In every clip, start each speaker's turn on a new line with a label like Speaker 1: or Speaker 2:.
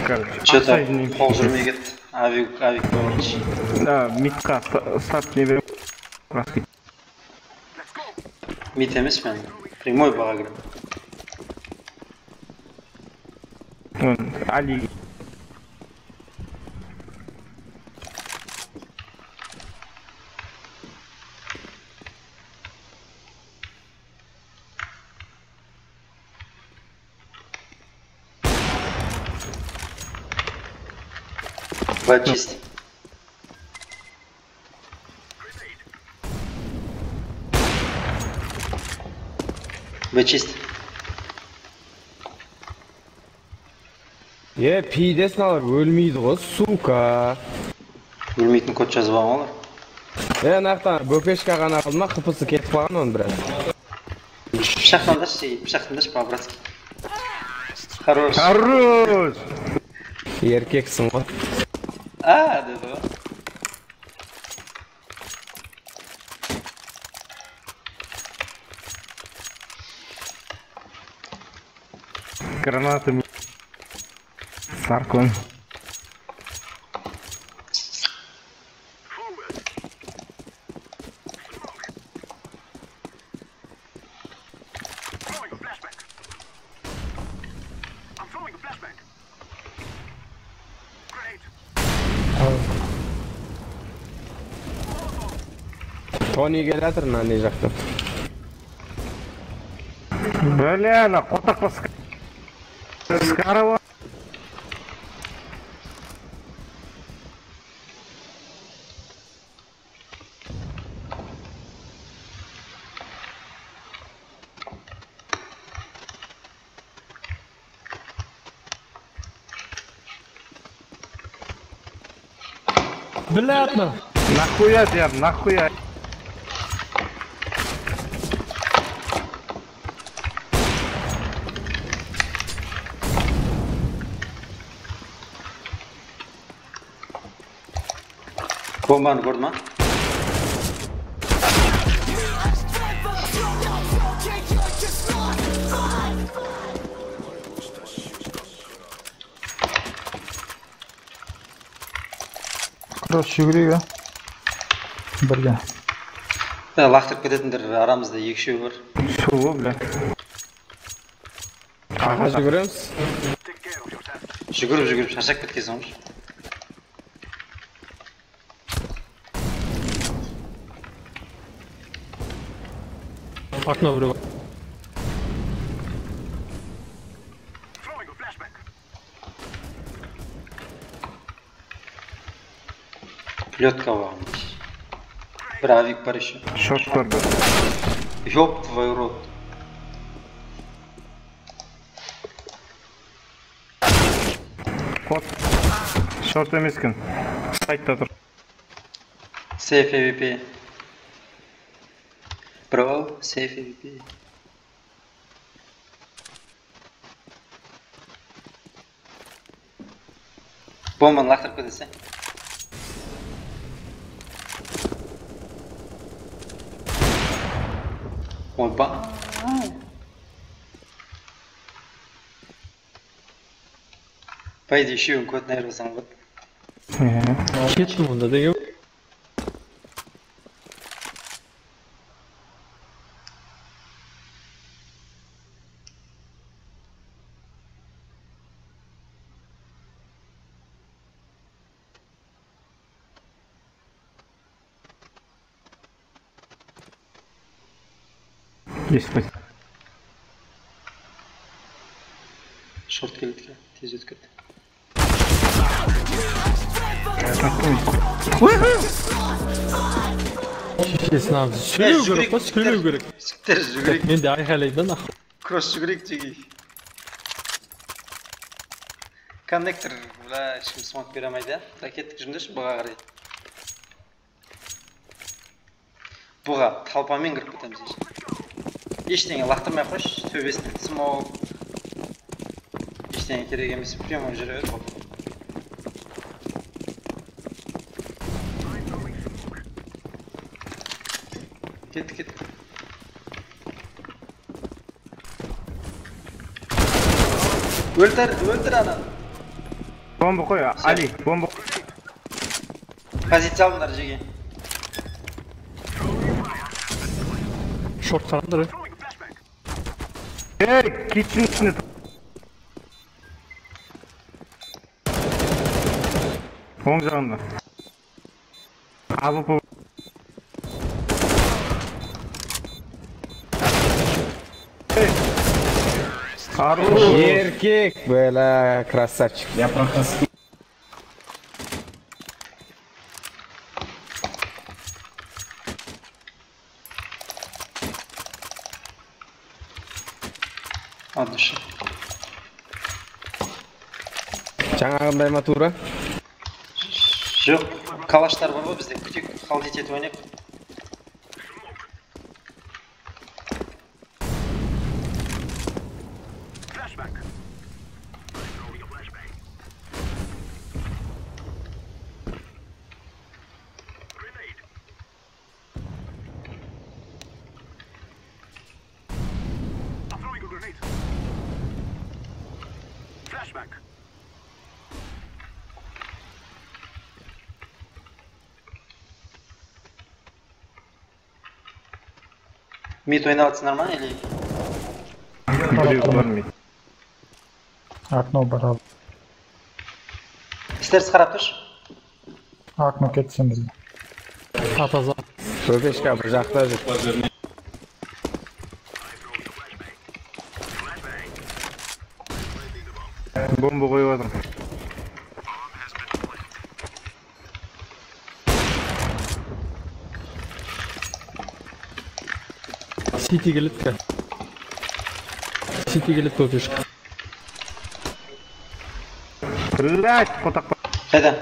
Speaker 1: короче.
Speaker 2: Что-то пол жүрмей кетті. Авик болғаншы.
Speaker 1: Да, мидқа старт не берем.
Speaker 2: Мид емес мен. Прямой баға кірем.
Speaker 1: Али.
Speaker 2: Б чист. Б чист.
Speaker 3: Пидесін алар өлмейді ғой, сука.
Speaker 2: Өлмейтін код жазып алған олар.
Speaker 3: Нақтан бөпешка ғана қалма, қыпысы кетіп қалған оны біраз.
Speaker 2: Пышақтандаш по-братски. Хорош.
Speaker 1: Хорош!
Speaker 3: Еркексің ғой.
Speaker 2: Деді ғой.
Speaker 1: Гранаты. Саркон.
Speaker 3: Тони келатыр не жақтан.
Speaker 1: Бля, на қотақ скарова.
Speaker 3: Блядно.
Speaker 1: Нахуя, дед, нахуя.
Speaker 2: Bombani gördün mü?
Speaker 4: Cross жүгірейік а? Бірге.
Speaker 2: Лақтырып кететіндер арамызда екшеу бар.
Speaker 1: Шоу, бля.
Speaker 3: Аға жүгіреміз.
Speaker 2: Жүгіріп шаршап кеткенсің ғой.
Speaker 3: Окно біреу.
Speaker 2: Плетка var. Bir avik var еще.
Speaker 1: Шорт көрді.
Speaker 2: Ёб твой рот.
Speaker 1: Кот. Шорт емескен. Сайтта тұр.
Speaker 2: Safe AWP. Bro, safe AWP. Bombаны лақтырып кетесің. Ойба. Пойди үшеуін көтін айырылсаң ғой.
Speaker 3: Кеттім онда деген.
Speaker 1: Есть спать.
Speaker 2: Шорт келді, тез өткетті.
Speaker 3: Шешесін алды. Сөйлеу керек.
Speaker 2: Сіктер жүгірек.
Speaker 3: Мен де айқайлайды нахуй.
Speaker 2: Кросс жүгірек жеги. Коннектор, бля, ешкім смок бере алмайды. Ракеттік жүрмдеші бұға қарай. Бұға талпамен кіріп кетеміз ешін. Ештеңе лақтырмай қойш, төбесін смок. Ештеңе керек емес, прямо жүре бер. Кетті. Өлтір ана.
Speaker 1: Bomba koy Ali. Bomba.
Speaker 2: Pozitsiya alыңдар жеге.
Speaker 5: Short қараңдар.
Speaker 1: Kitchen içinde. Оң жағында. AWP. Хорош.
Speaker 3: Erkek böyle krasavчик.
Speaker 2: От души.
Speaker 3: Жаңағындай ма тура?
Speaker 2: Жоқ, калаштар бар ғой бізде. Күтек халдет етіп ойнайық. Мид ойнаватсыңдар ма или?
Speaker 1: Біреу бармайды.
Speaker 4: Окно бар.
Speaker 2: Стерс қарап тұршы.
Speaker 4: Окно кетсен бізге.
Speaker 5: Атаза.
Speaker 3: Бөпешка бір жақта жүр.
Speaker 1: Bomba koyup atırım.
Speaker 5: City келеді ка. City келеді бөпешка.
Speaker 1: Блять, потақ.
Speaker 2: Қайда?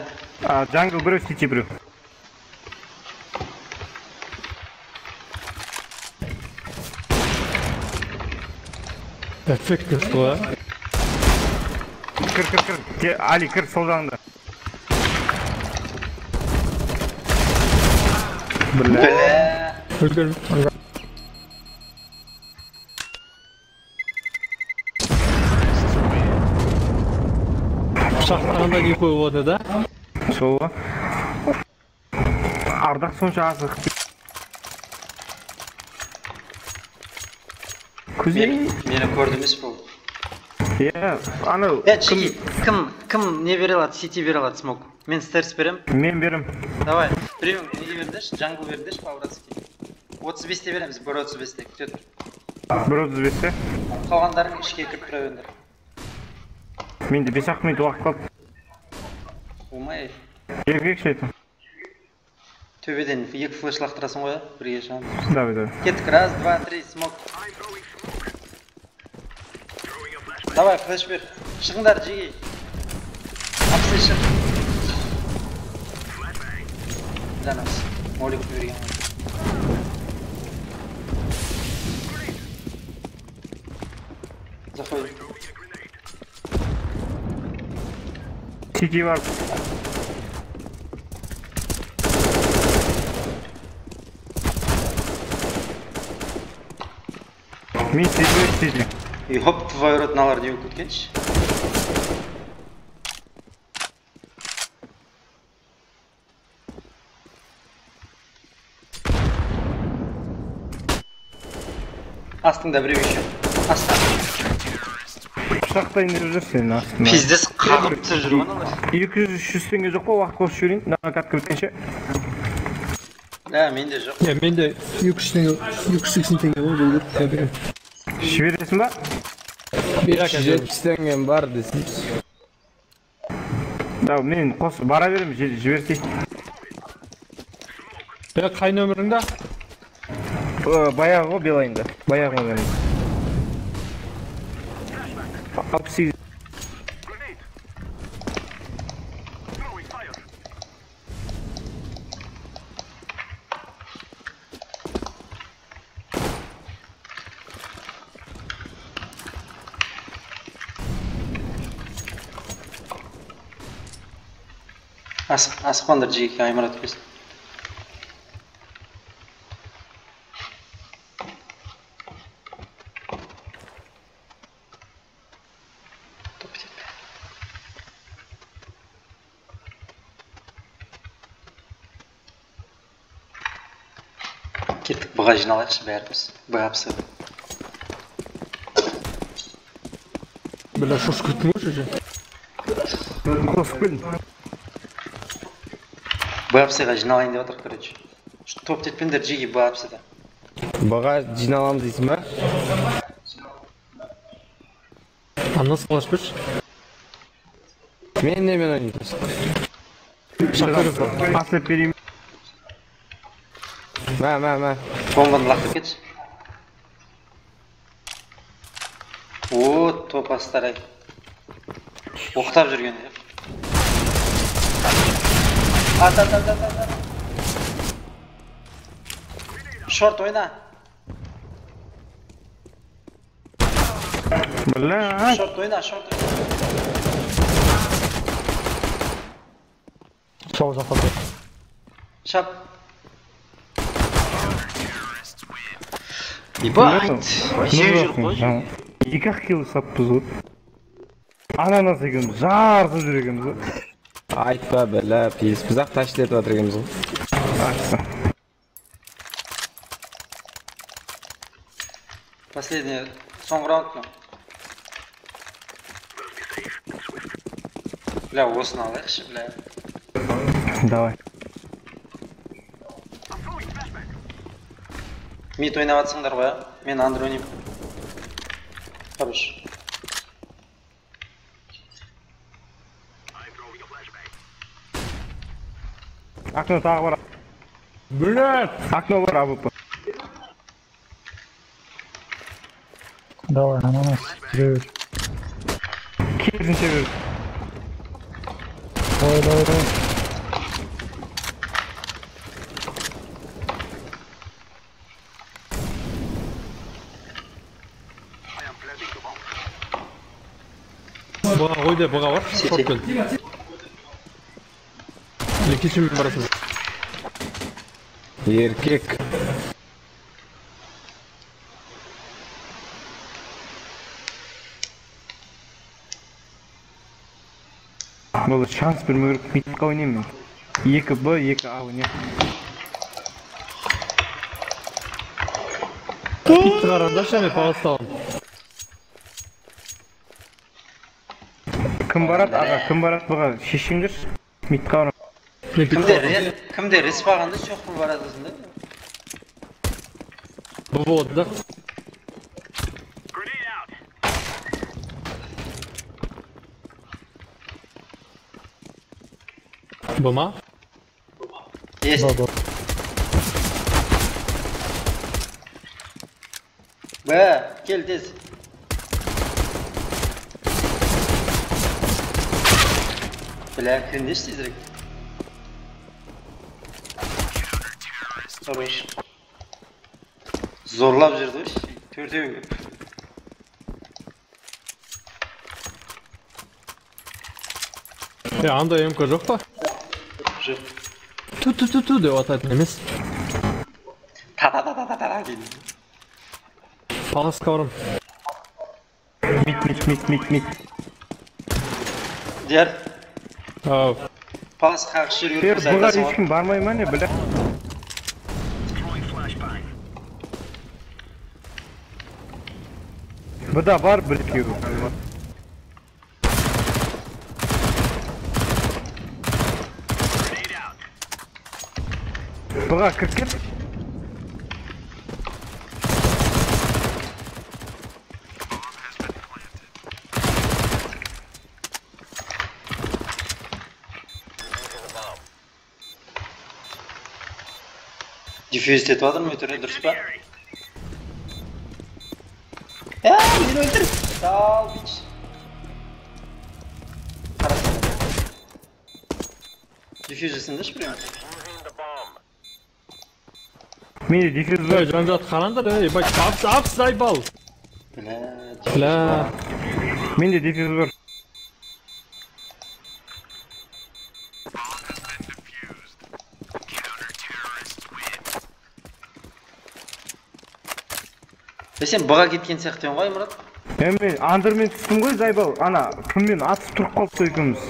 Speaker 1: Jungle біреу, City біреу.
Speaker 5: Эффект қой.
Speaker 1: Кір. Ali кір сол жағында.
Speaker 2: Бля.
Speaker 5: Өлген. Пышақтағанда не қойып отыр да?
Speaker 1: Сол ба? Ардақ сонша азық.
Speaker 2: Мені көрді емес бұл.
Speaker 1: Анау
Speaker 2: Чеки, кім не бере алады? Сити бере алады, смок. Мен стерс берем.
Speaker 1: Мен берем.
Speaker 2: Давай, біреуің неге бердіш? Джангл бердіш, пауратский. 35-те береміз, 1.35-те, күте тұр.
Speaker 1: 1.35-те?
Speaker 2: Қалғандарың ішке кіріп тұра өндір.
Speaker 1: Менде 5-ақ минут уақыт қалды.
Speaker 2: Олмай.
Speaker 1: Еркек шайтын.
Speaker 2: Төбеден 2 флеш лақтырасың ғой, бірге шағын.
Speaker 1: Давай.
Speaker 2: Кеттік, 1, 2, 3, смок. Давай, флеш бер. Шығыңдар, жеге. Апсы шық. Жанас, молик берген. Заходи.
Speaker 1: City var. Мен City.
Speaker 2: И хоп, твой рот налар не өткенші. Астыңда біреу еще. Аста.
Speaker 1: Пышақта индіріп жүр сенің астына.
Speaker 2: Пиздес қағып тұр жүр ғой алар.
Speaker 1: 200-300 теңге жоқ па уақыт қосып жіберейін. Накатқа біткенше.
Speaker 2: Менде жоқ.
Speaker 5: Менде 280 теңге ғой бұл берем.
Speaker 1: Жібересің ба?
Speaker 3: 570 теңгем бар десін.
Speaker 1: Да, мен қос бара берем, жіберсей.
Speaker 5: Қай нөміріңді?
Speaker 1: Баяғы ғой Билайнда. Баяғы нөмірінде. 68.
Speaker 2: Асықпаңдар жеке аймарат көсін. Кеттік бұға жиналайықшы бәріміз. Бұға пісіп.
Speaker 5: Бля, что скрутнешь уже?
Speaker 1: Қосып келдім.
Speaker 2: Бұға пісіға жиналайын деп отыр, короче. Топ тетпендер жеге бұға пісіді.
Speaker 3: Баға жиналамыз дейсің ба?
Speaker 5: А нас можешь пишь?
Speaker 3: Мен немен ойнайсың?
Speaker 1: Асып берейін.
Speaker 3: Мә.
Speaker 2: Бомбаны лақтып кетші. О, топастар ай. Оқтап жүрген де. Ат. Шорт ойна.
Speaker 1: Бля,
Speaker 2: Шорт ойна.
Speaker 4: Сол жақта.
Speaker 2: Шап. Ебать. Вообще жүр қой.
Speaker 1: 2-ақ кило саппыз ғой. Ананас екенбіз, жарғы жүр екенбіз ғой.
Speaker 3: Айтпа, бля, пиз. Біз-ақ ташыл етіп атыр екенбіз ғой.
Speaker 1: Айтса.
Speaker 2: Последний. Соңғы раунд ма? Бля, осыны алайықшы, бля.
Speaker 1: Давай.
Speaker 2: Мид ойнаватсыңдар ғой, а? Мен андыр ойнайым. Хорош.
Speaker 1: Окно тағы бар.
Speaker 5: Блядь!
Speaker 1: Окно бар, АВП.
Speaker 4: Давай, ананас. Кіре бер.
Speaker 1: Керісінше бер.
Speaker 4: Давай.
Speaker 5: Бұға қойды, бұға бар. Шорт кел. Лекешімен барасыз.
Speaker 3: Еркек.
Speaker 1: Бұл шанс бермей көріп митқа ойнайым мен. 2Б, 2А ойнайым.
Speaker 5: Итті қаранда шәме пағысталым.
Speaker 1: Кім барады, аға, кім барады бұға шешіңдер. Митқа барам.
Speaker 2: Кімде рес бағанды соқпыл барадысың да?
Speaker 5: Бұл болды да. Бұл ма?
Speaker 2: Есть. Кел тез. Бля, кірінде істейдірек. Хорош. Зорлап жүрді ғой, төртеу.
Speaker 5: Анда МК жоқ па?
Speaker 2: Жоқ.
Speaker 5: Ту деп атайтын емес.
Speaker 2: Та-та-та-та-та-та дейді.
Speaker 5: Паласқа барым.
Speaker 1: Мит.
Speaker 2: Дер,
Speaker 5: Ау.
Speaker 2: пас қағыш жер
Speaker 1: Бұға
Speaker 2: көріп
Speaker 1: ешкім бармай ма не, бля? Бұда бар бір кеу. Бұға кіркет.
Speaker 2: Дефьюз етіп адыр ма өтірі, дұрыс па? Мені өлтір! Сал, бич. Қарасың. Дефьюз есіңді шпірем?
Speaker 1: Менде дефьюз бар.
Speaker 5: Жан-жат қарандар, ебать, апс айбал. Бля.
Speaker 1: Менде дефьюз бар.
Speaker 2: Сен бұға кеткен сияқтен ғой, Мұрат?
Speaker 1: Мен андырмен түстім ғой, Зайбал. Ана, кіммен атып тұрып қалыпты екіміз.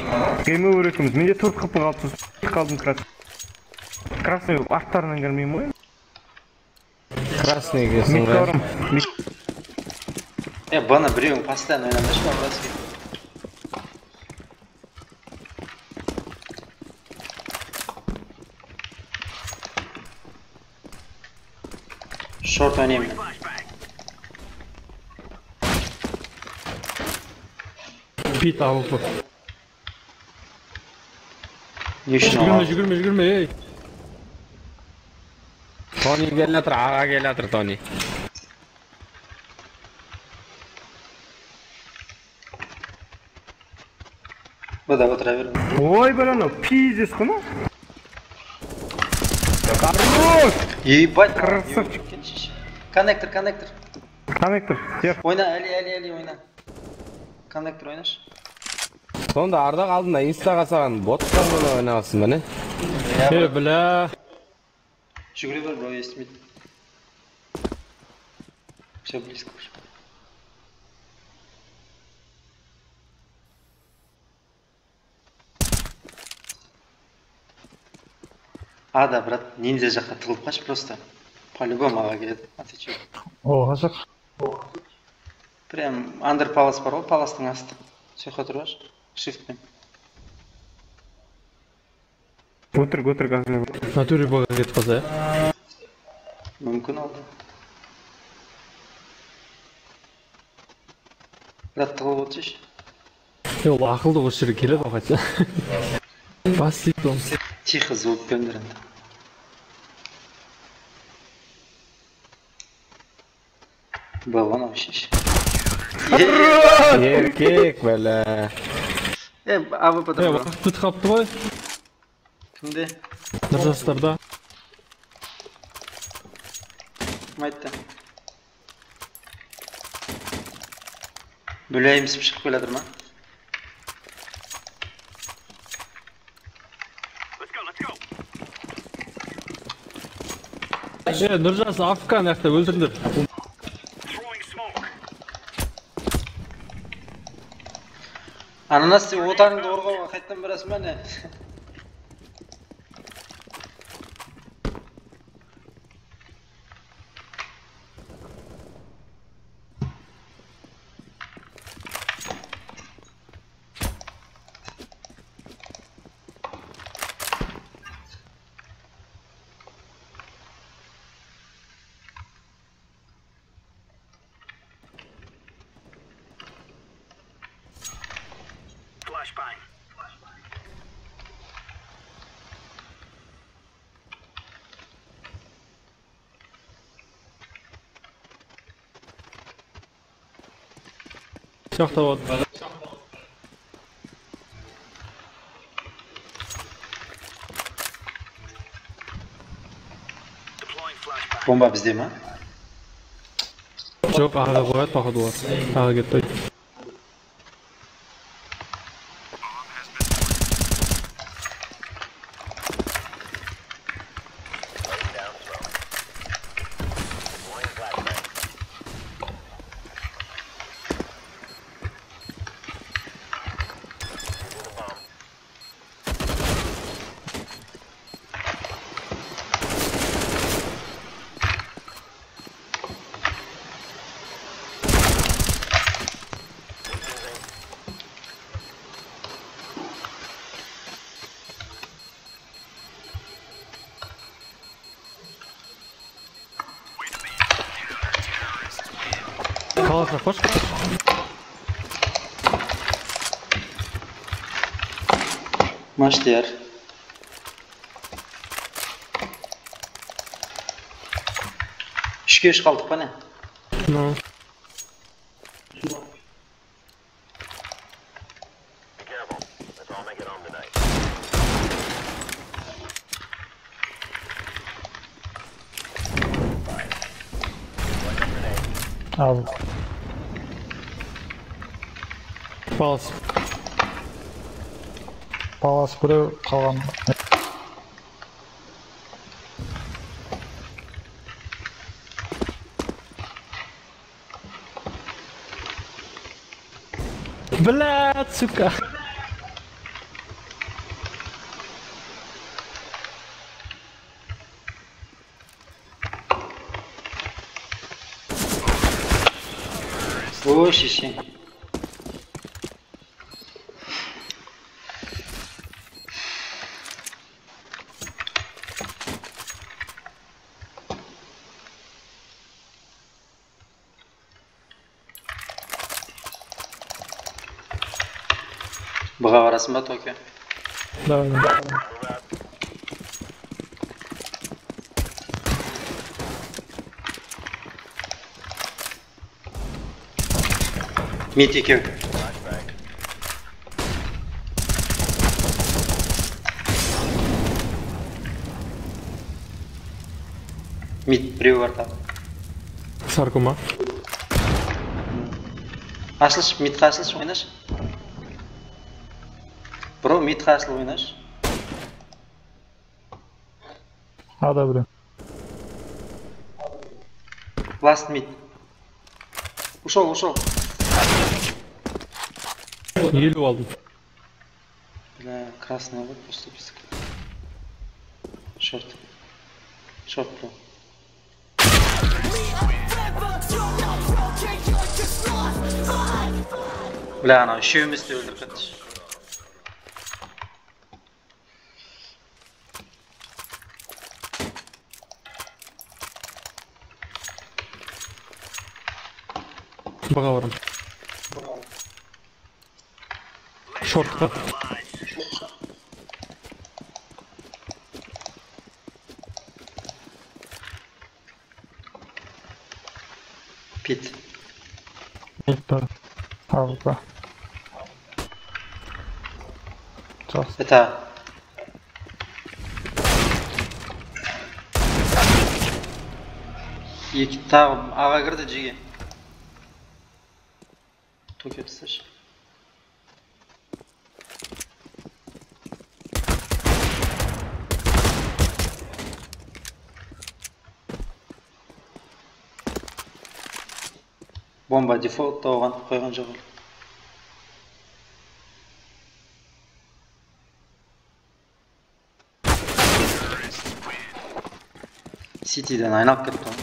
Speaker 1: Гейм овер екіміз. Менде 4 қылпы қалыпсыз. Қалдым красный. Красный арттарынан көрмеймін ғой.
Speaker 3: Красный келсің
Speaker 1: Микті
Speaker 3: ғой.
Speaker 1: ұрым.
Speaker 2: Бана біреуің постоянно ойнамдашы вопроске. Шорт ойнаймын.
Speaker 4: Пит алып.
Speaker 2: Не үшін
Speaker 4: Жүгірме,
Speaker 2: оған?
Speaker 4: жүгірме, жүгірме, ей.
Speaker 3: Тони келатыр, аға келатыр Тони.
Speaker 2: Бұл да отыра берді.
Speaker 1: Ой, бір анау, пиздец қана.
Speaker 2: Ебать,
Speaker 1: Красавчик.
Speaker 2: Коннектор, коннектор.
Speaker 1: Коннектор, тер.
Speaker 2: Ойна, әли ойна. Коннектор ойнаш.
Speaker 3: Сонда Ардақ алдында инстаға саған боттармен ойнағасың ба не?
Speaker 4: Бля.
Speaker 2: Жүгіре бер, бро, естімейді. Все близко уже. Да, брат, ниндзя жаққа тығылып қаш просто. По-любому аға келеді. Отвечаю.
Speaker 4: О, қазақ.
Speaker 2: Прям андер палас бар ғой, паластың асты. Сөйқа тұрғаш, шифтпен.
Speaker 1: Өтірік, қазір.
Speaker 4: Натуре боға кетіп қалса, я?
Speaker 2: Мүмкін алды. Брат, тығылып отыршы.
Speaker 4: Ол ақылды осы жерге келеді ғой қайтса. Бас дейді ол.
Speaker 2: Тихо звук көндір енді. Был он вообще.
Speaker 3: Еркек, бәлі.
Speaker 2: АВП да, бро.
Speaker 4: Уақыт бітіп қалыпты ғой.
Speaker 2: Кімде?
Speaker 4: Нұржастарда.
Speaker 2: Кім айтты? Бөләйімсіп шығып келатыр ма?
Speaker 4: Нұржас Афка нақты өлтірдір.
Speaker 2: Ананас сен отаныңды қорғауға қайттан барасың ба не?
Speaker 4: Жақта болады.
Speaker 2: Бомба бізде ма?
Speaker 4: Жоқ, аға қояды, походу олар. Аға кетті. Қаласа қош.
Speaker 2: Маштияр. Үшке үш қалдық па не?
Speaker 4: Ну. Al. Палас. Палас біреу қалған. Блядь, сука.
Speaker 2: О, шешең. Бұға барасың ба, Токио?
Speaker 4: Давай, давай.
Speaker 2: Мид екеу. Мид біреу бар тағы.
Speaker 4: Сарку ма?
Speaker 2: Ашылшы, мидқа ашылшы, ойнашы. Бро, мидқа ашылы ойнашы.
Speaker 6: Ада біреу.
Speaker 2: Last mid. Ушел.
Speaker 4: Елу алдым.
Speaker 2: Бля, красный вот просто писк. Шорт, бро. Бля, анау үшеумізді өлтіріп кетті.
Speaker 4: Бұға барам. Шортқа.
Speaker 2: Пит.
Speaker 6: Мидтар. Алға. Жақсы.
Speaker 2: Это... Екі тағы аға кірді жеге. Токио тасташы. Бомба дефолтта оған қойған жоқ. Ситиден айналып кетті ғой.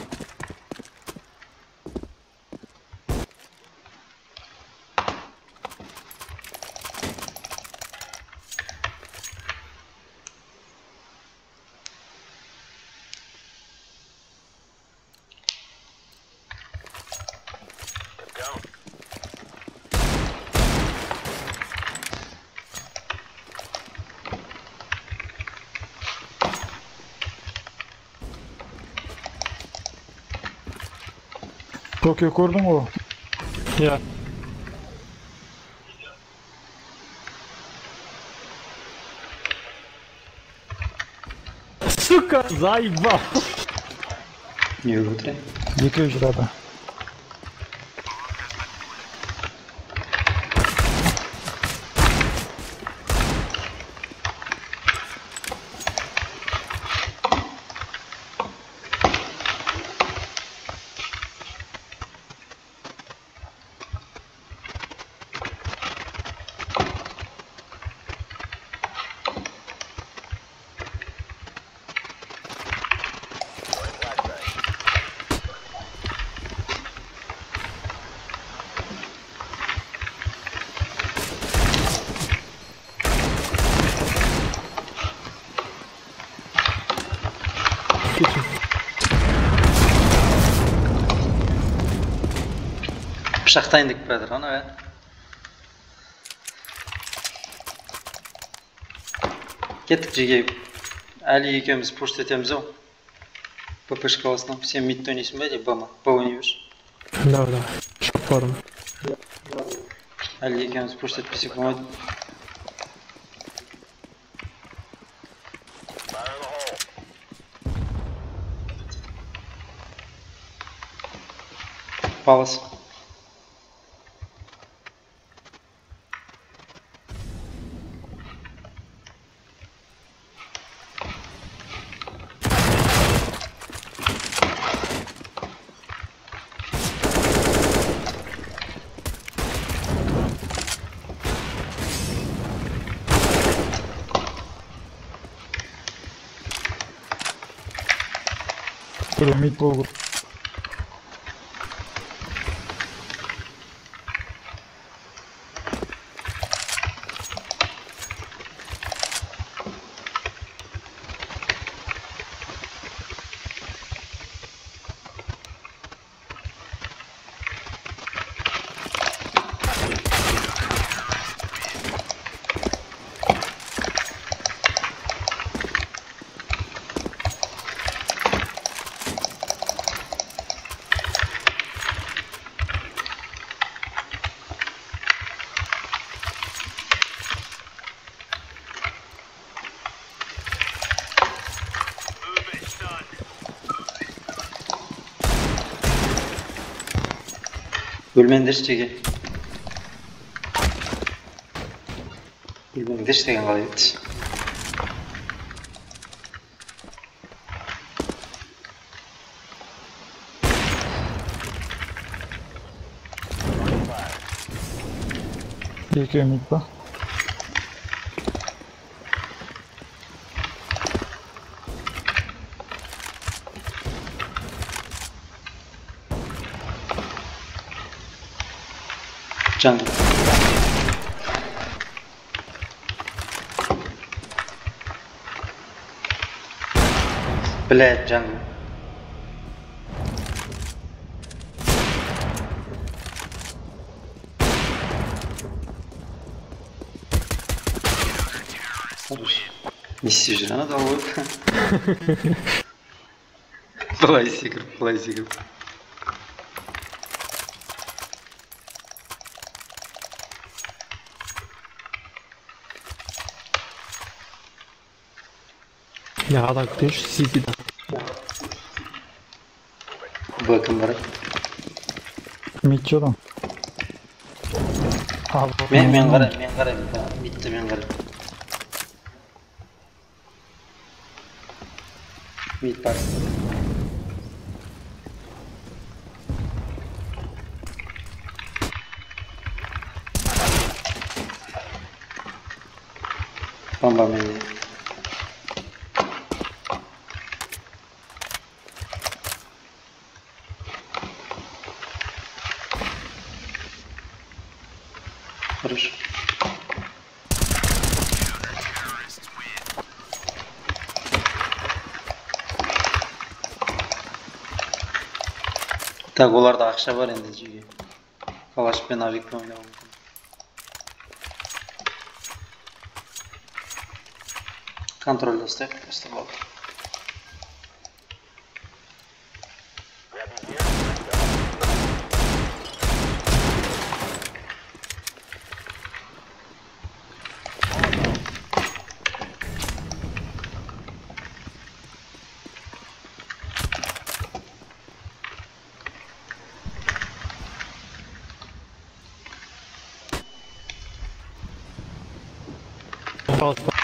Speaker 6: Tokyo көрдің ғой?
Speaker 4: Я. Сука, заебал.
Speaker 2: Не өтірі.
Speaker 6: Екеу жүрады.
Speaker 2: Пышақтайын деп братыр, ана ә? Кеттік жеге. Әлі екеуміз пушт етеміз ау. ППшқа аласынан. Сен мидті ойнайсың ба, деп ба ма? Ба ойнайбыз.
Speaker 4: Давай. Шығып барым.
Speaker 2: Әлі екеуміз пушт етпесек болмайды. Палас.
Speaker 6: Біреу мид болғыр.
Speaker 2: Өлмеңдерші жеге. Өлмеңдерші деген қалай еді.
Speaker 6: Екеу мид ба?
Speaker 2: Jungle. Блядь, jungle. Хорош. Не сижу, надо вот. Былай секіріп.
Speaker 4: Ya adam күтейінші Сити'да.
Speaker 2: Бэкім бар.
Speaker 6: Мид жодан.
Speaker 2: Мен қараймын. Мидті мен қараймын. Мид бар. Бомба менде. Хорошо. Так, оларда ақша бар енді жеге. Калашпен авикпен ойнауы мүмкін. Контрольда ұстайық, просто болды.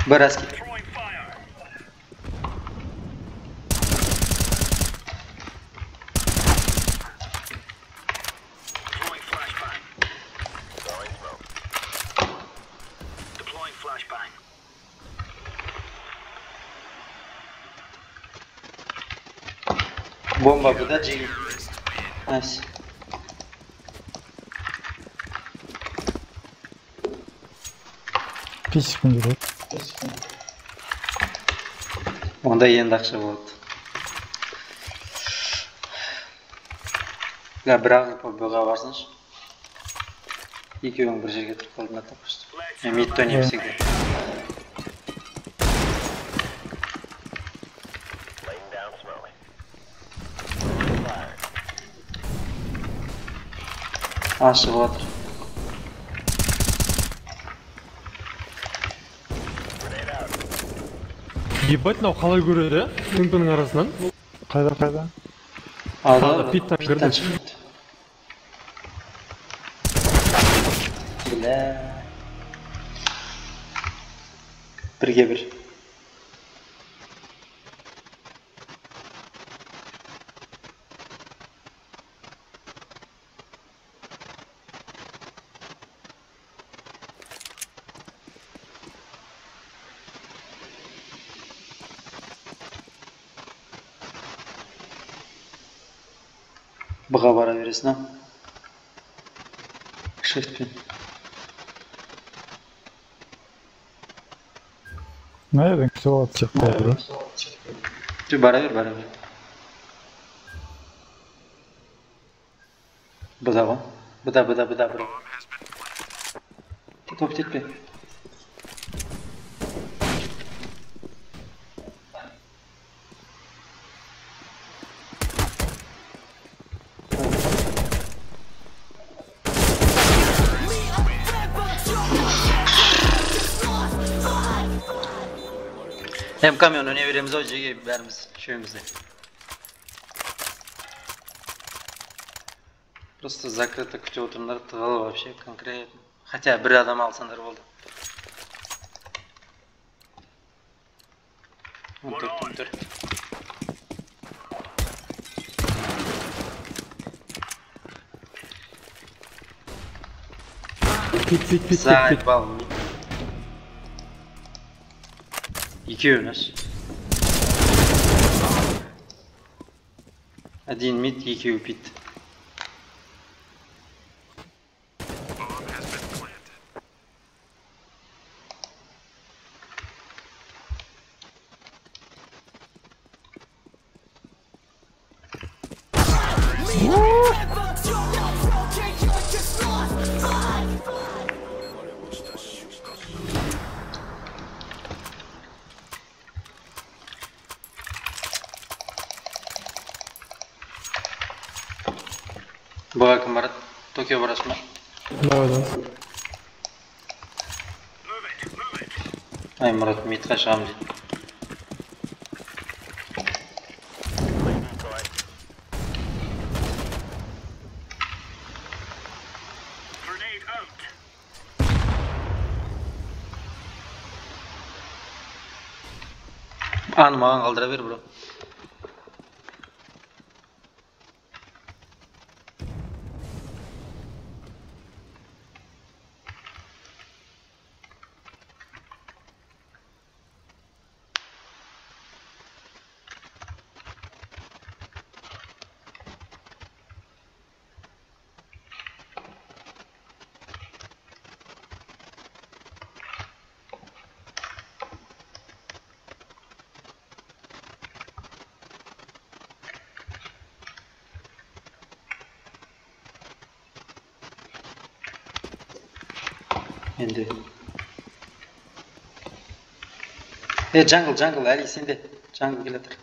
Speaker 2: Bir asker. Bomba bu da G. Nice.
Speaker 6: Писікпен жүреді.
Speaker 2: Onda енді ақша болады. Bir ағып бұға барсыншы. Екеуің бір жерге тұрып қалдың атап қышты. Мен мидті ойнайым всегда. Ашығып отыр.
Speaker 4: Ебать, мынау қалай көреді, мүмкінің арасынан.
Speaker 6: Қайда?
Speaker 2: Алда
Speaker 4: Питтан кірді.
Speaker 2: шығыпты. Бля. Бірге бір. Бұға бара бересін, Shiftпен.
Speaker 6: Nereden kısa atacak orada?
Speaker 2: Бара бер. Бұда ғой. Бұда. Көп тетпе. Hem kamyon öne veremiz o gibi verimiz şöyümüzde. Просто закрыто күтіп отырыңдар, тығылып вообще конкретно. Хотя бір адам алсаңдар болды. 14.
Speaker 4: Пит.
Speaker 2: Зайбал. Екеу наш. Один мид, екеу пит. Бұға кім барады? Токио барасың ба?
Speaker 4: Давай.
Speaker 2: Ай, Мұрат, мидқа шығам дейді. Аны маған қалдыра бер, бро. Енді. Джангл, әлі сенде. Джангл келе тұр.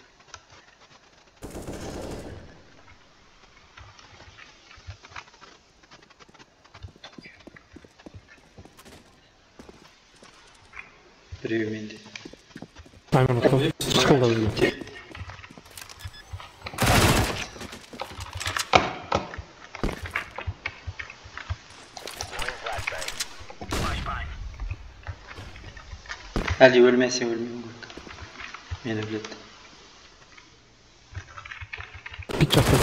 Speaker 2: Біреу менде.
Speaker 4: Айман шықылда өзі.
Speaker 2: Әлі өлмесе өлмеймін көрді. Мені біледі.
Speaker 4: Пит жақта.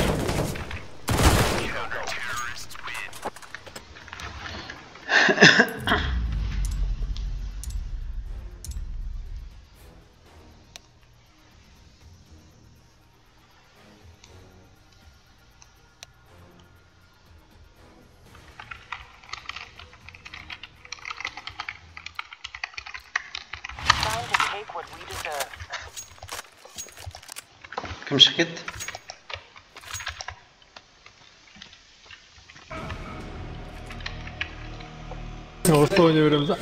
Speaker 2: Кім шығып кетті?
Speaker 4: Орта ойнай береміз да.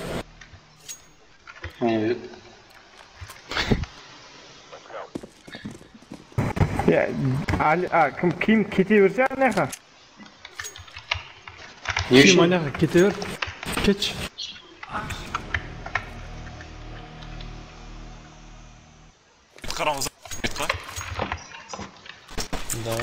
Speaker 2: Ойнай береді.
Speaker 1: Кім кете берсе анаяқа?
Speaker 2: Не
Speaker 4: Ким
Speaker 2: үшін?
Speaker 4: аняға кете бер. Кетші.
Speaker 7: Қараңыз айтқа.
Speaker 3: Да.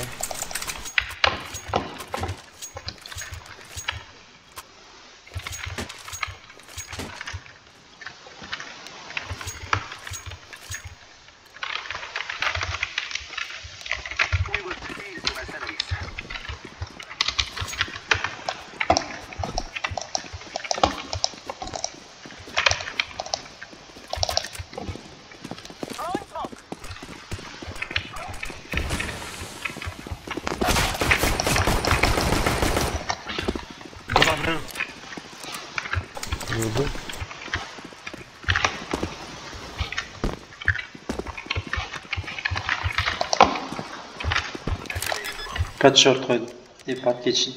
Speaker 7: Бұдан біреу.
Speaker 3: Vurdu.
Speaker 2: Kaç short koydum. Pat geçin.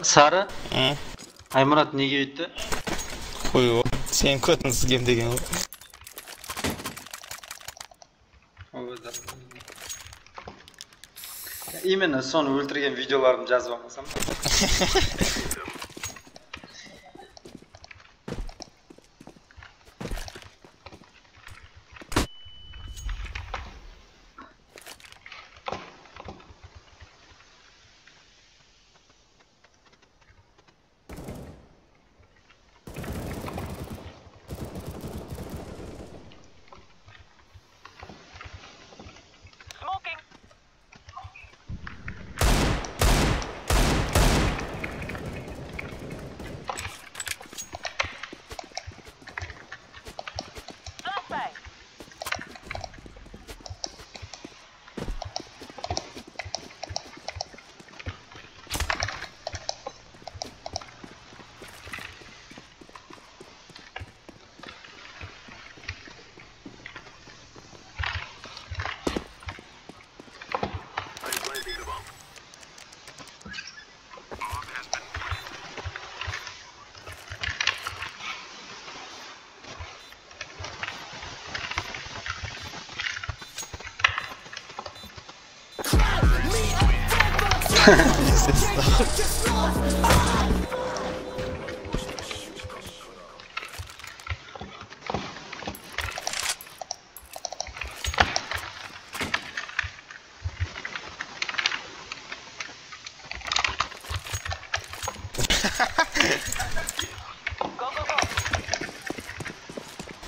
Speaker 2: Sara? Aymurat неге өйтті?
Speaker 8: Қой ғой, сен көтін сізгем деген ғой.
Speaker 2: Именно соны өлтірген видеоларын жазып алмасам.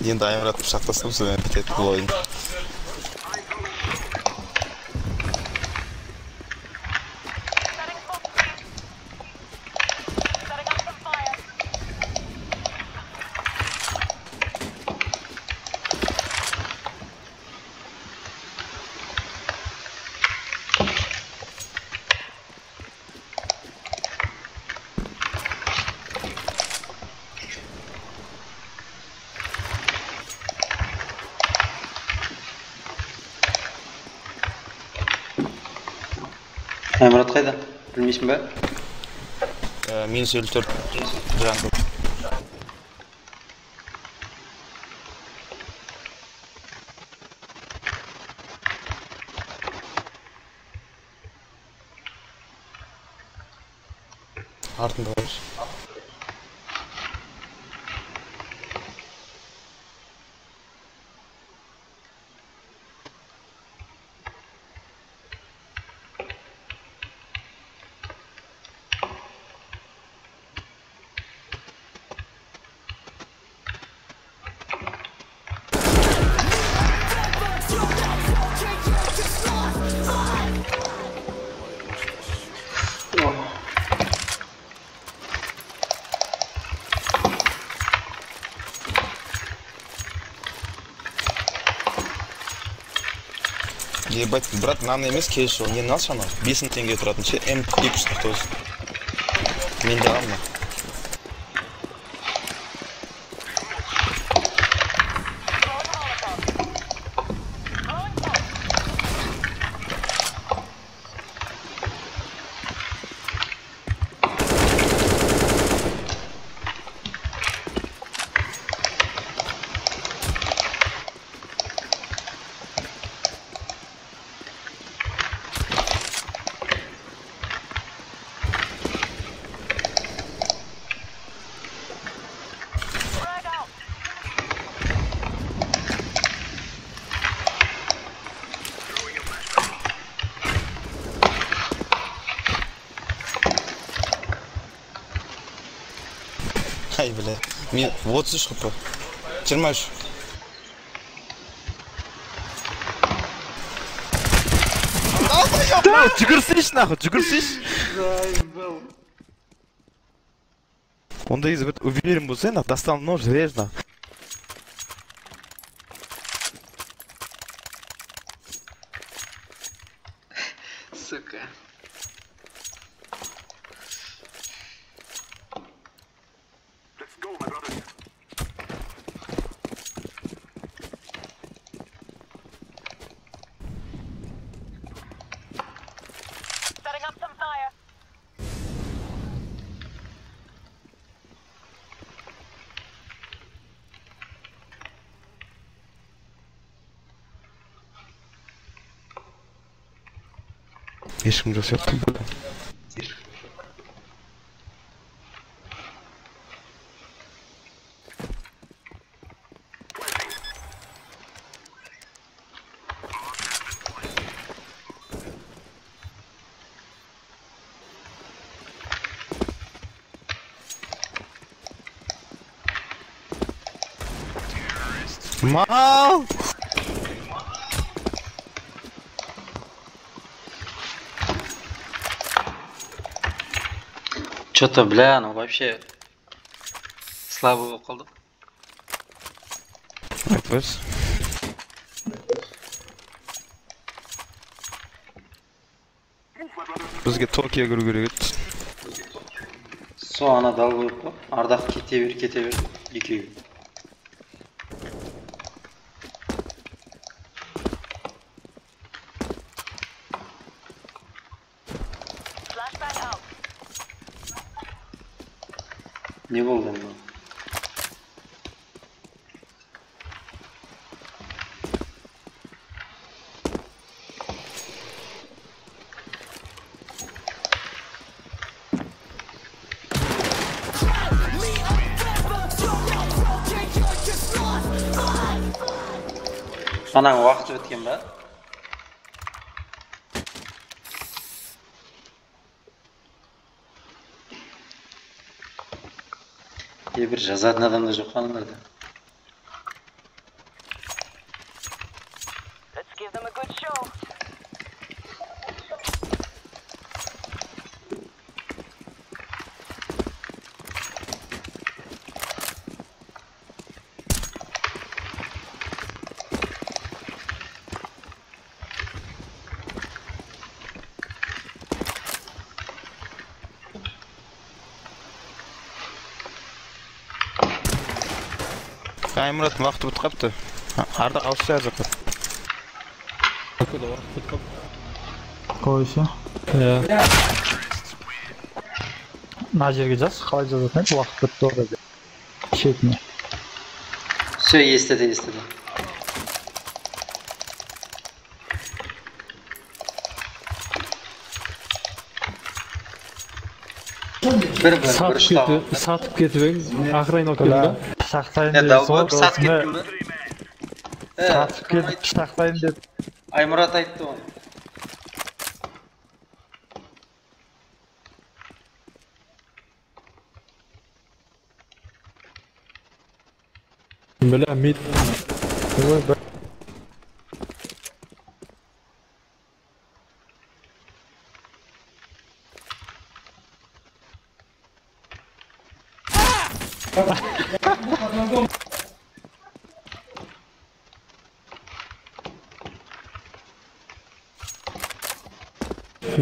Speaker 8: Енді Аймұрат пышақтасып содан бітеді бұл ойын.
Speaker 2: Аймұрат қайда? Білмейсің бе?
Speaker 8: Минус 54 жаңғы. Артында бар. Ебать, брат, нам емес келші, не алшы ана? 5 теңге тұратын ше, М249. Мен де аламын. Ай, бля. Мен 33 қыпы. 23.
Speaker 9: Жүгірсейші нахуй, жүгірсейші. Онда егер бір уверен болсаң, достал нож, режь нахуй.
Speaker 2: Сука.
Speaker 9: Ешкім жоқ сияқты. Мал!
Speaker 2: Что-то, бля, ну вообще слабый околды.
Speaker 9: Айтпайсыз. Бізге Токио кіру керек еді.
Speaker 2: Со ана дал қойып қой. Ардақ кете бер, екеуі. Не болды мынау? Ананың уақыты біткен ба? Bir жазатын адам да жоқ қанымдарда.
Speaker 9: Аймұраттың уақыты бітіп қапты. Ардақ ауызша жаққа.
Speaker 6: Қойшы. Мына жерге жаз, қалай жазатын еді, уақыт бітті орada. Шетіне.
Speaker 2: Все, естіді.
Speaker 4: Сатып кетіп ең, ақырайын алып келді ба?
Speaker 6: Пышақтайын деп сатып кетіп пышақтайын деп.
Speaker 2: Аймұрат айтты оны.
Speaker 4: Бля, мид.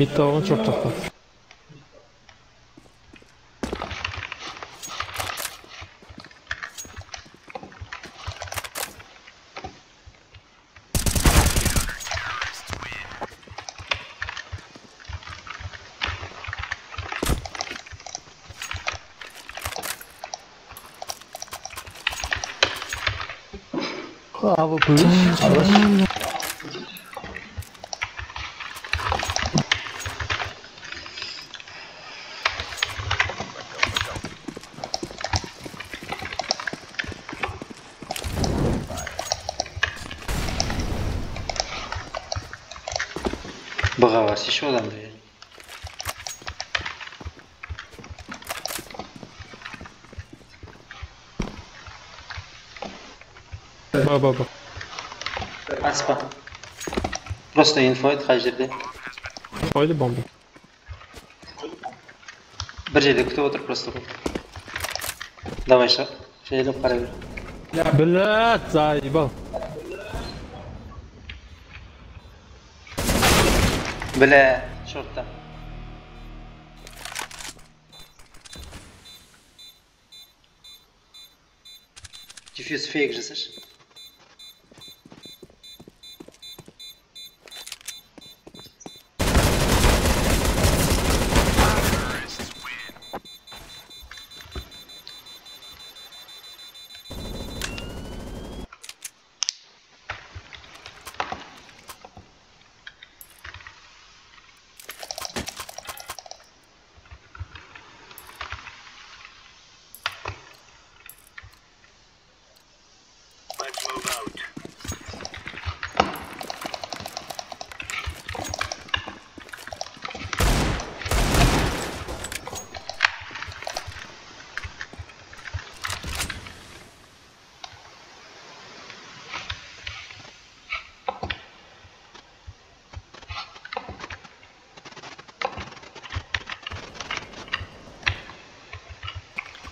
Speaker 4: Мидді алған шорт тақта.
Speaker 6: Abi kılıç.
Speaker 2: Бұға бас, еш одан да.
Speaker 4: Ба.
Speaker 2: Аспа. Просто инфо ет қай жерде.
Speaker 4: Қойды бомба.
Speaker 2: Бір жерде күтіп отыр просто бұл. Давай шақ. Жайлап қарай бер.
Speaker 4: Блядь, заебал.
Speaker 2: Бля, шортта. Диффьюз фейк жасашы.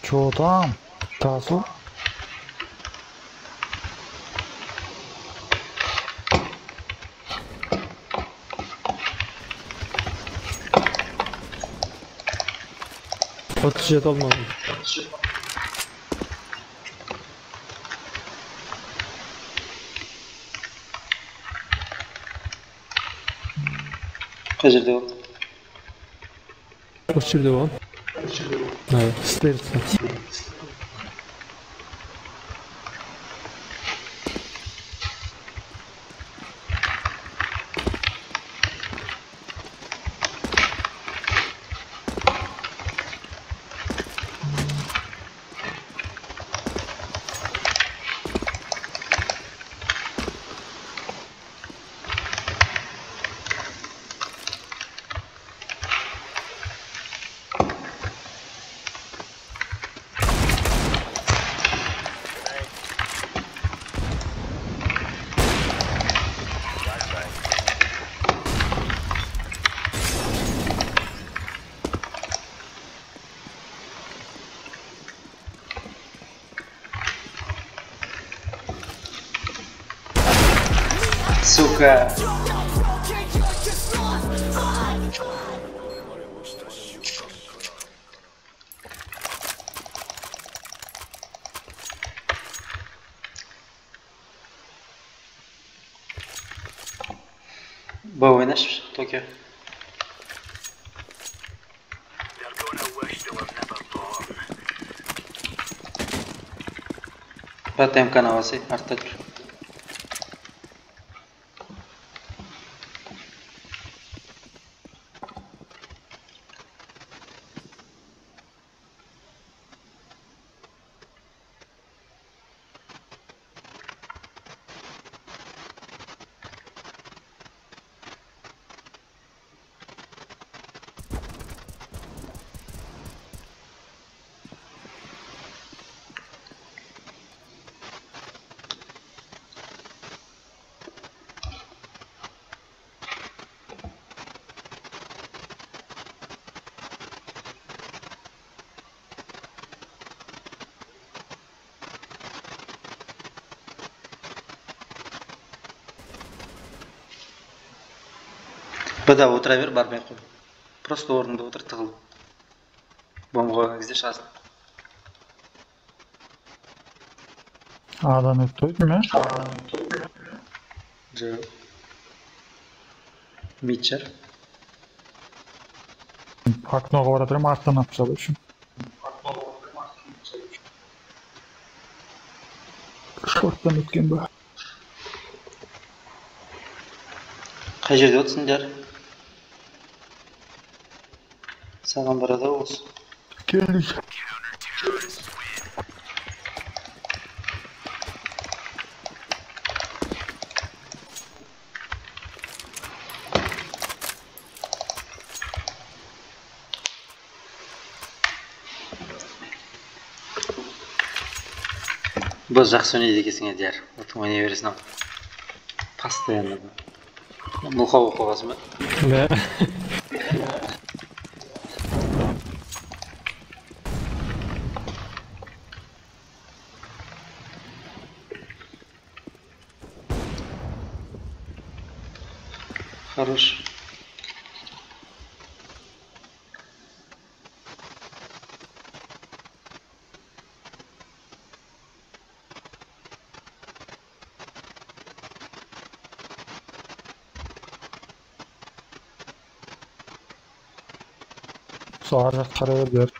Speaker 6: Чё там? Тасу?
Speaker 4: Отыз жеті алмадым.
Speaker 2: Қай жерде ол?
Speaker 4: Осы жерде болған. Стерца.
Speaker 2: Сука. Б ойнаш, Токио. БТМ-ка навасы, артта жүр. Бада отыра бер, бармай қой. Просто орнында отыр, тығыл. Бомба қойған кезде шығасың.
Speaker 6: Адам өтті ме?
Speaker 2: Жоқ. Митчер.
Speaker 6: Окноға баратырым, арттан апшалы үшін. Шорттан өткен ба?
Speaker 2: Қай жерде отырсыңдар? Саған барада осы.
Speaker 6: Келдік.
Speaker 2: Біз жақсы ойнайды екенсің әдер. Отың ойнай бересің ау. Постоянно. Мұлқау оқығасың ба?
Speaker 4: Да.
Speaker 2: Хорош.
Speaker 6: Sağ ар жақ қарай бер.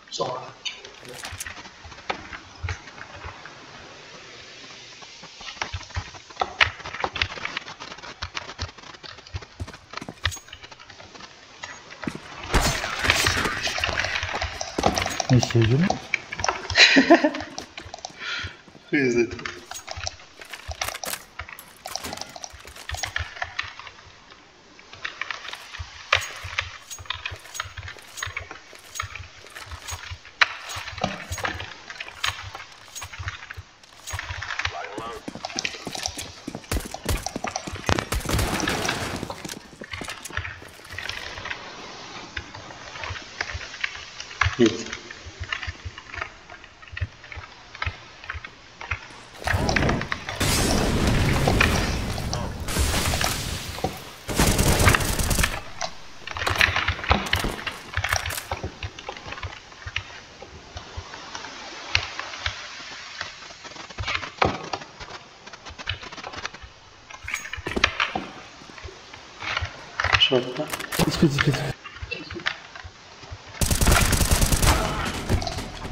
Speaker 6: Не істеп
Speaker 2: Хуй. Нет. Short mu?
Speaker 4: Спит.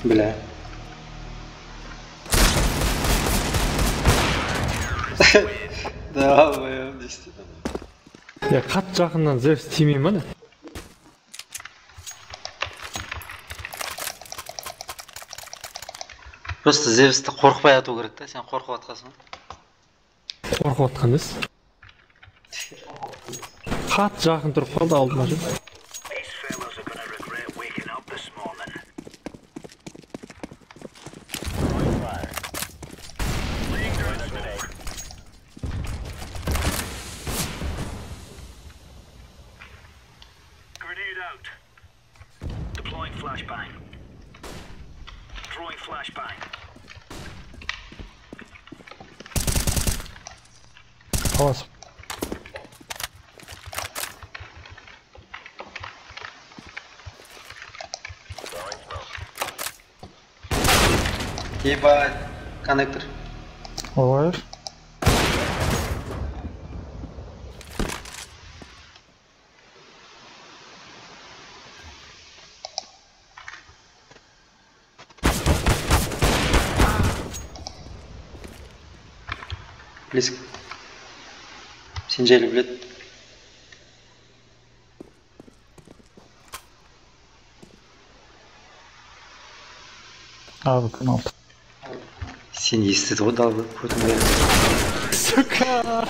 Speaker 2: Bile. Давай, я действительно.
Speaker 4: Ya qat жақыннан Зевс тимей ма?
Speaker 2: Просто Зевсті қорқпай ату керек та, сен қорқып атқансың.
Speaker 4: Қорқып атқан емес. Қат жақын тұрып қалды алдыма жүр. Қаласып.
Speaker 2: Ебать, коннектор.
Speaker 6: Ой.
Speaker 2: Близко. Синжели білет.
Speaker 6: Abi penaltı.
Speaker 2: Сен естіді ғой далды көтің бәрі.
Speaker 4: Сука!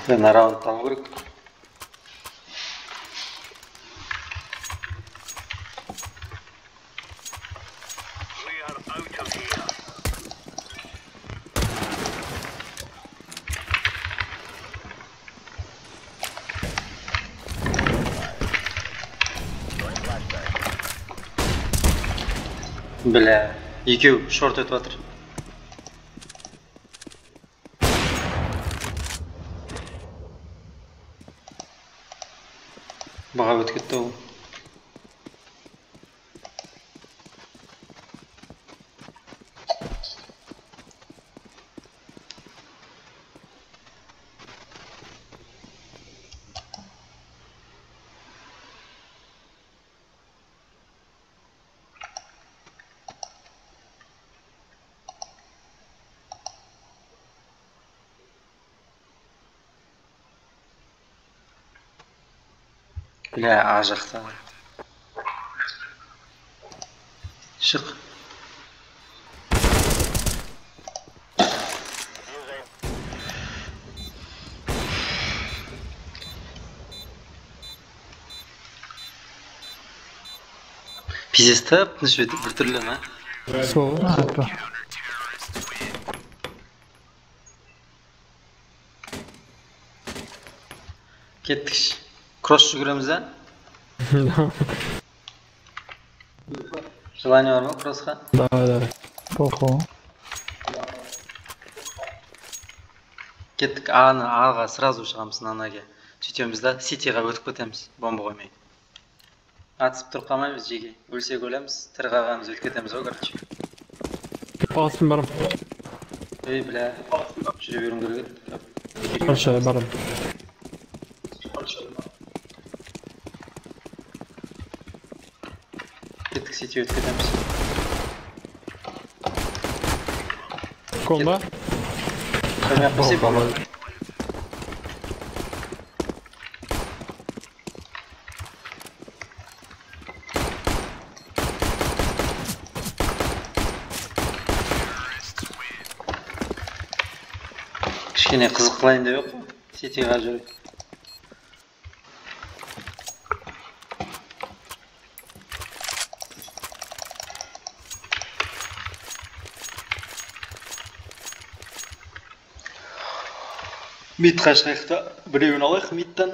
Speaker 2: Ben раунд табу керек. Бля, екеу шорт өтіп жатыр. Баға өтіп кетті ол. Бля, а жақта. Шық. Пиздец тап, тыныш өтіп бір түрлі ма?
Speaker 4: Сол.
Speaker 6: Abi.
Speaker 2: Кеттікші. Кросс жүгіреміз да? Желание бар ма кроссқа?
Speaker 4: Давай.
Speaker 6: Похуй.
Speaker 2: Кеттік Аға сразу шығамыз нанаге. Сөйтеміз да ситиға өтіп кетеміз, бомба қоймай. Атысып тұрып қалмаймыз жеге. Өлсек өлеміз, тірі қалғанымыз өтіп кетеміз ғой, короче.
Speaker 4: Алсын барым.
Speaker 2: Ей, бля, жүре беруім керек еді.
Speaker 4: Қанша барым.
Speaker 2: Кеттік сити өтіп кетеміз.
Speaker 4: Кол ба?
Speaker 2: Қоймақ бесе бомба. Кішкене қызық қылайын деп еq, ситиға жүріп. Мид қашқайықта біреуін алайық мидтан.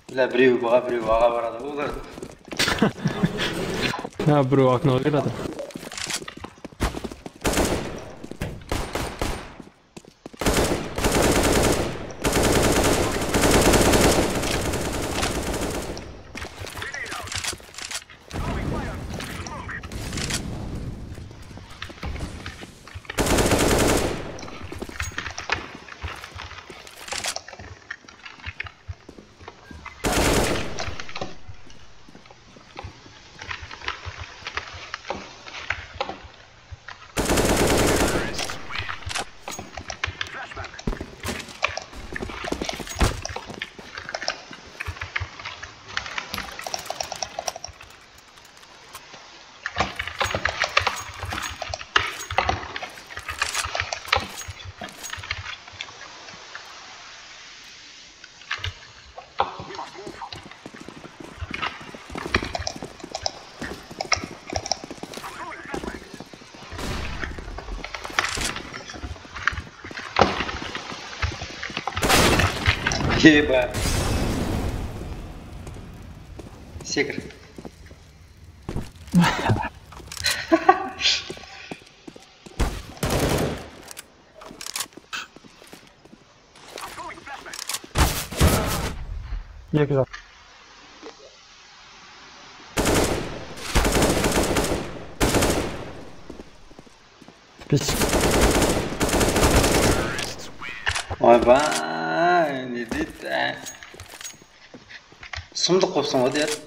Speaker 2: Бля, біреу бұға, біреу аға барады оларды.
Speaker 4: Ha, біреу окноға кетеді.
Speaker 2: Еба. Секір.
Speaker 6: Екі жақ. Бес.
Speaker 2: Ойбай, не дейді, ә? Сұмдық қопсың ғой, дед.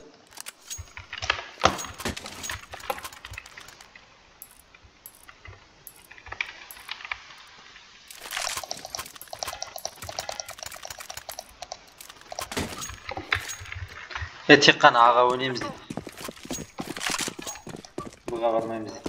Speaker 2: Тек қана аға өнеміз дейді. Бұға бармаймыз дейді.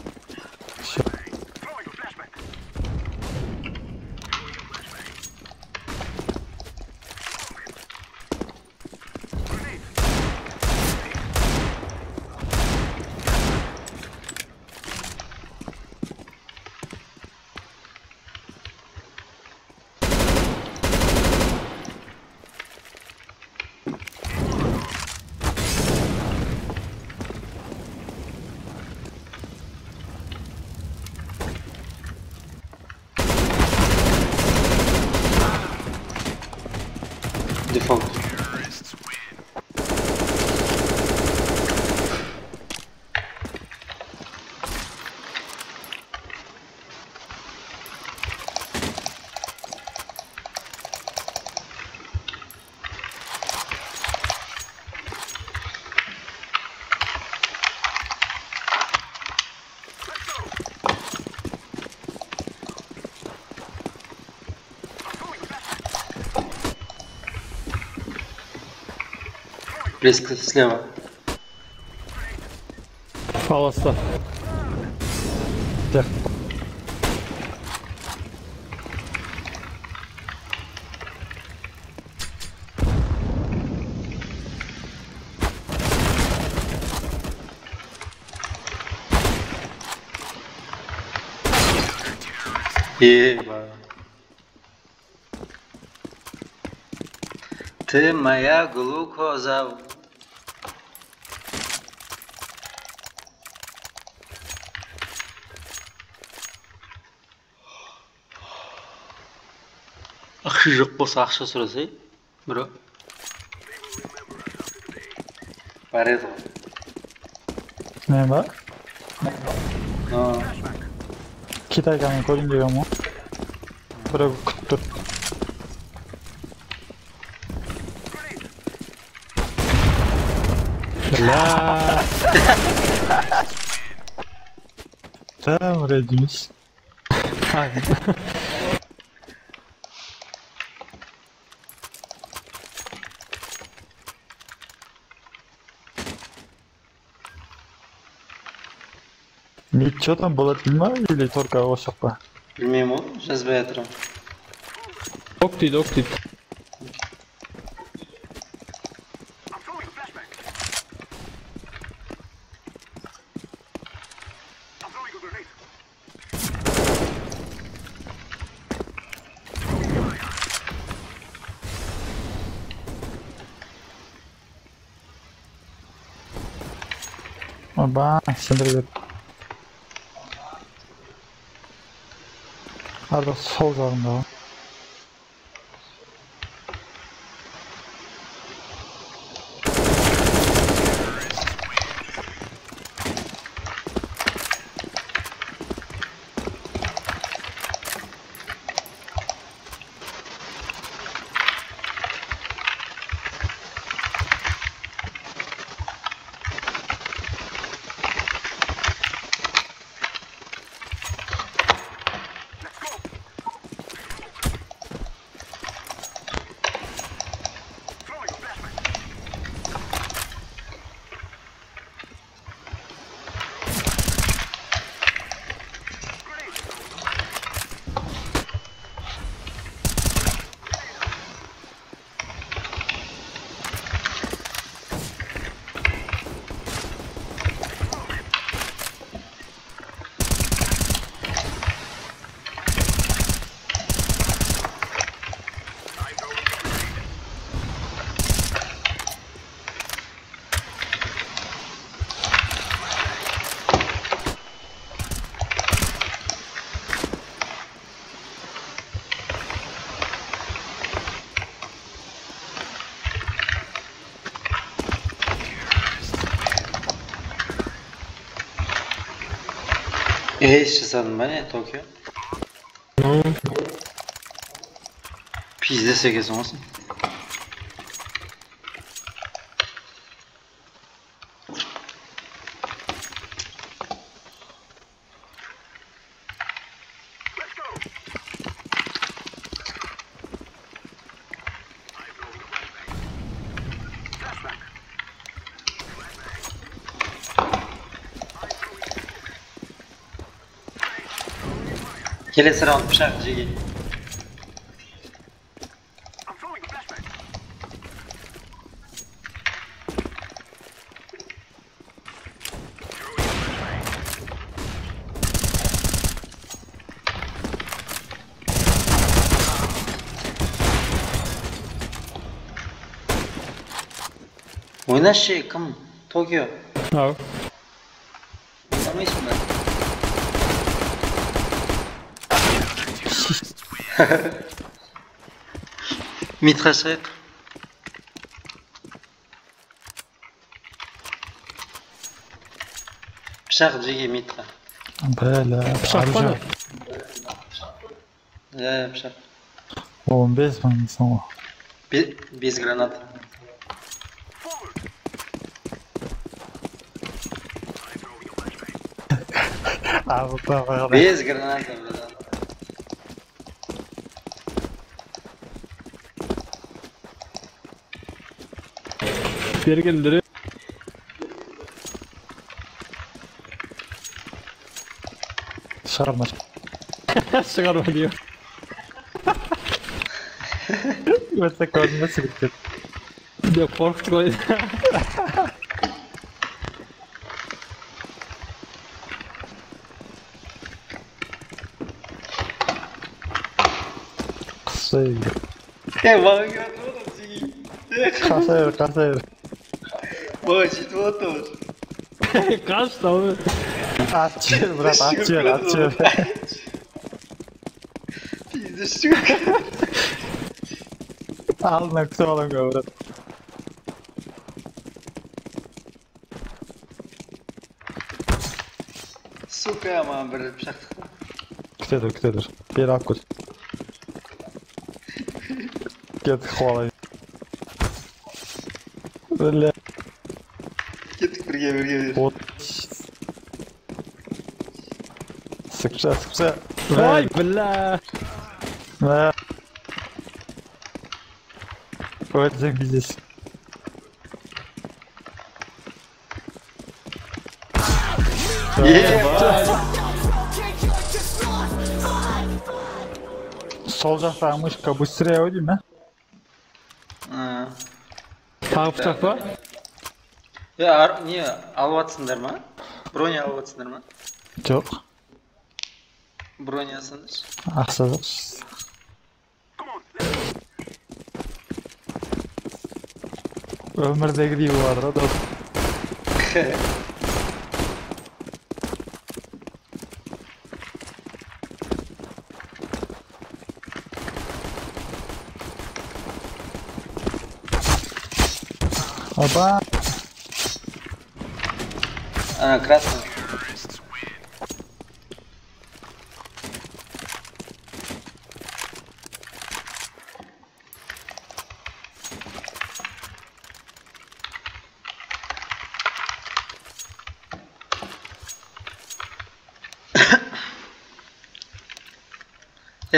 Speaker 2: Default. Близко слева.
Speaker 4: Аласта.
Speaker 6: Тек.
Speaker 2: Еба. Ты моя глюкоза. Ақша жоқ болса ақша сұрасай, бро. Бар еді ғой.
Speaker 6: Не бар?
Speaker 2: No.
Speaker 6: Китайгамен көрейін деген мо. Біреу күтіп тұр. Ла. Там редимис. Мид что там было, или только ошиб па?
Speaker 2: Білмеймін ғой, жазбай жатырмын.
Speaker 4: Ок дейді, ок дейді.
Speaker 6: Оба, сендіргет. Арда сол жағында ғой.
Speaker 2: Бейс жасадың ба не, Токио? Пиздес екенсің ғой сен. Келесі раунд пышақ жеге. Ойнашы, кім? Токио.
Speaker 4: Ау.
Speaker 2: Ойнамайсың ба? Митқа шығайық. Пышақ жеге митқа.
Speaker 6: Бля,
Speaker 4: Пышақ па?
Speaker 2: Пышақ.
Speaker 6: 15 мың дейсің ғой.
Speaker 2: 5 гранат.
Speaker 6: Ағылта
Speaker 2: 5 гранат.
Speaker 4: Бергендері.
Speaker 6: шығарма.
Speaker 4: Шығарма деймін.
Speaker 6: Өте көрінме сігіттен.
Speaker 4: Деп қорқыт қойды.
Speaker 6: Қысайды.
Speaker 2: Маған көріп отырмын сені.
Speaker 6: Қасайыр.
Speaker 2: Бағы жетіп отыр.
Speaker 4: Қашты ау.
Speaker 6: At жер, брат, at жер.
Speaker 2: Пиздес жүк.
Speaker 6: Алдына күтіп алыңға, брат.
Speaker 2: Сука, маған бір пышақтықты.
Speaker 6: Күтедір. Бері алып көт. Кеттік қуалай. Бля.
Speaker 2: Кеттік бірге.
Speaker 6: Sıkışa.
Speaker 4: Ой, бля.
Speaker 6: Ne? Ölecek biziz. Sol jақтағымыз быстрее ойдың ба?
Speaker 4: Тағы пышақ па?
Speaker 2: Не, алып атсыңдар ма? Броня алып атсыңдар ма?
Speaker 6: Жоқ.
Speaker 2: Броня алсаңдар.
Speaker 6: Ақша жоқ. Өмірдегідей болады ғой дос. Опа!
Speaker 2: Красный.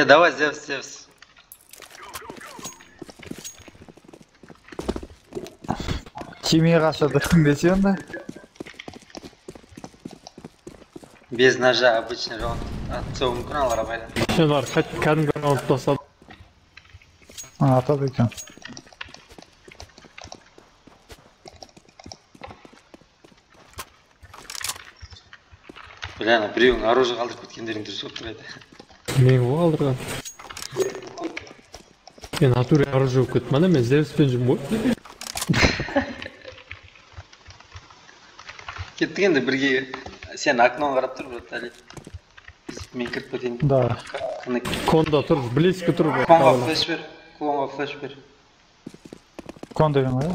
Speaker 2: Давай, Зевс.
Speaker 6: Кимге қашадың десе онда?
Speaker 2: Без ножа обычный раунд. Атсау мүмкін алар абайда.
Speaker 4: Шынар, кәдімгі раунд тастады.
Speaker 6: Атады екен.
Speaker 2: Бля, біреуің оружие қалдырып кеткендерің дұрыс болып тұрады.
Speaker 4: Мен ғой қалдырған. Мен натуре оружие болып кетті. Мана мен Зевспен жүрмін ғой.
Speaker 2: Кеттік енді бірге. Сен окнон қарап тұр, брат, әлі. Мен кіріп кетейін.
Speaker 6: Да.
Speaker 4: Конда тұр, близко тұр.
Speaker 2: Клонға флеш бер.
Speaker 6: Кон деген ғой.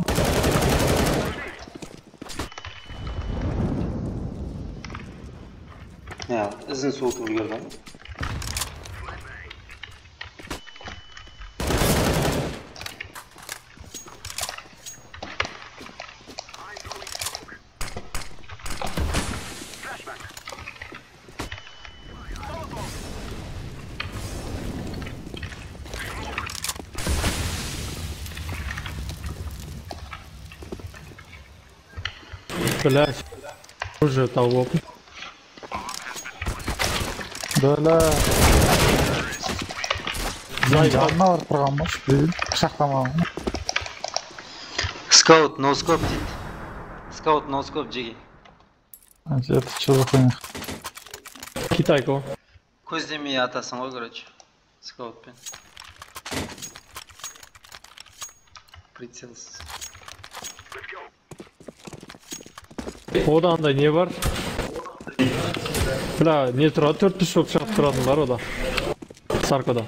Speaker 2: Ya izin soğutup ulgurdim.
Speaker 4: Блядь. Уже того.
Speaker 6: Böyle canına var programmış. Bir bıçaklamam.
Speaker 2: Scout, no scope deydi. Scout, no scope Jiggy.
Speaker 6: Это çılgın oyun.
Speaker 4: Kitayko.
Speaker 2: Көз демей атасың ғой, короче. Scoutпен. Прицелсыз.
Speaker 4: Odan da ne var? Bla ne turadi? 4 tuş çok çıkıp turadılar o da. Sarkoda.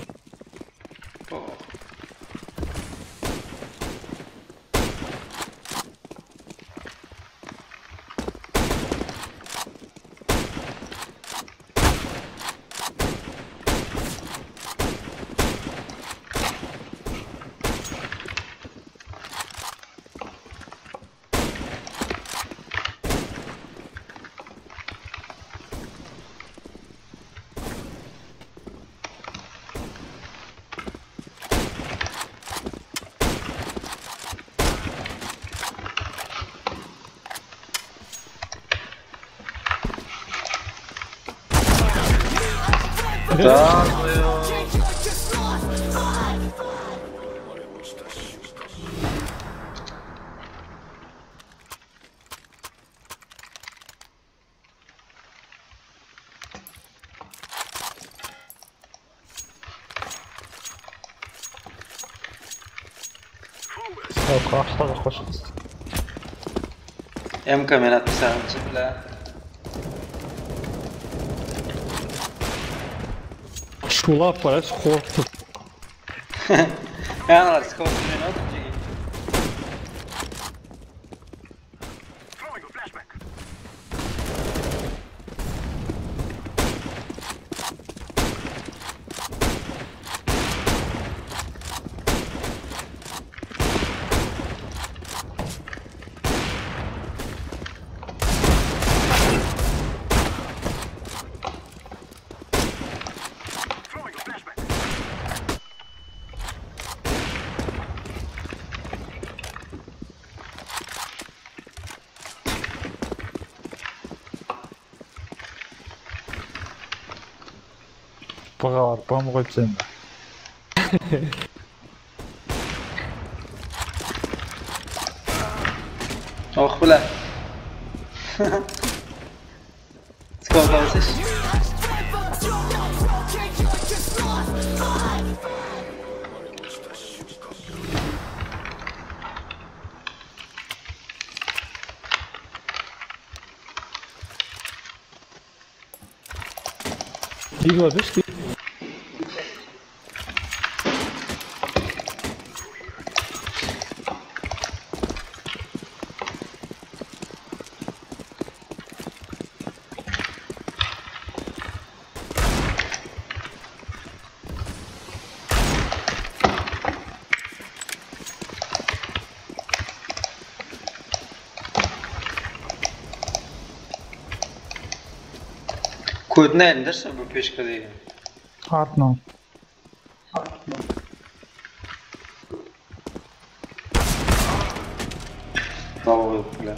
Speaker 6: Yok aşağıda koşarız.
Speaker 2: MK men atmışsam çıpla.
Speaker 4: Şulap var, korktu.
Speaker 2: Analar Scout'pen oturup Jiggy.
Speaker 6: Bağa var, bomba koyup sen de.
Speaker 2: Oh bula. Scout alsış.
Speaker 4: Bir var, bir.
Speaker 2: Kodunu elindirse bu peşka degan.
Speaker 6: Artno.
Speaker 2: Bravo yok bula.